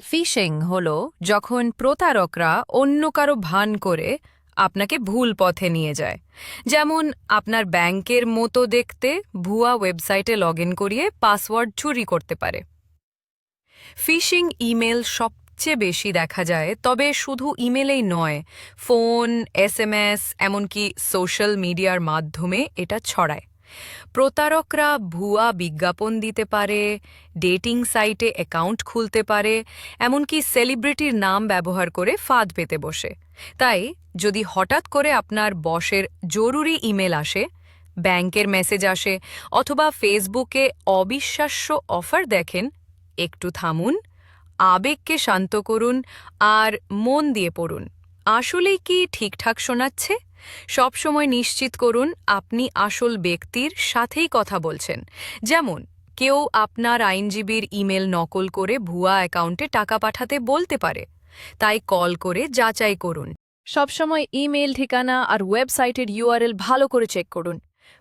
Fishing হলো যখন প্রতারকরা অন্য কারো ভান করে আপনাকে ভুল পথে নিয়ে যায়। যেমন আপনার ব্যাংকের মতো দেখতে ভুয়া ওয়েবসাইটে লগইন করিয়ে পাসওয়ার্ড চুরি করতে পারে। ফিশিং ইমেল সবচেয়ে বেশি দেখা যায়, তবে শুধু ইমেলেই নয়, ফোন, এসএমএস, এমনকি সোশ্যাল মিডিয়ার মাধ্যমে এটা ছড়ায়। প্রতারকরা ভুয়া বিজ্ঞাপন দিতে পারে, ডেটিং সাইটে অ্যাকাউন্ট খুলতে পারে, এমনকি সেলিব্রিটির নাম ব্যবহার করে ফাঁদ পেতে বসে। তাই যদি হঠাৎ করে আপনার বসের জরুরি ইমেল আসে, ব্যাংকের মেসেজ আসে অথবা ফেসবুকে অবিশ্বাস্য অফার দেখেন, একটু থামুন, আবেগকে শান্ত করুন আর মন দিয়ে পড়ুন আসলেই কি ঠিকঠাক শোনাচ্ছে। সবসময় নিশ্চিত করুন আপনি আসল ব্যক্তির সাথেই কথা বলছেন। যেমন কেউ আপনার আইনজীবীর ইমেল নকল করে ভুয়া অ্যাকাউন্টে টাকা পাঠাতে বলতে পারে, তাই কল করে যাচাই করুন। সবসময় ইমেল ঠিকানা আর ওয়েবসাইটের ইউআরএল ভালো করে চেক করুন,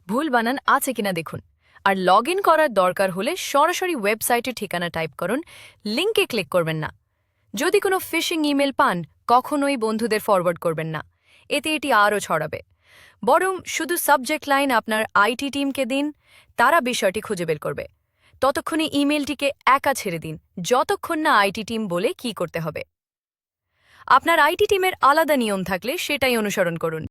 ভুল বানান আছে কিনা দেখুন। আর লগ ইন করার দরকার হলে সরাসরি ওয়েবসাইটের ঠিকানা টাইপ করুন, লিঙ্কে ক্লিক করবেন না। যদি কোনো ফিশিং ইমেল পান, কখনোই বন্ধুদের ফরওয়ার্ড করবেন না, এতে এটি আরও ছড়াবে। বরং শুধু সাবজেক্ট লাইন আপনার আইটি টিমকে দিন, তারা বিষয়টি খুঁজে বের করবে। ততক্ষণে ইমেলটিকে একা ছেড়ে দিন, যতক্ষণ না আইটি টিম বলে কি করতে হবে। আপনার আইটি টিমের আলাদা নিয়ম থাকলে সেটাই অনুসরণ করুন।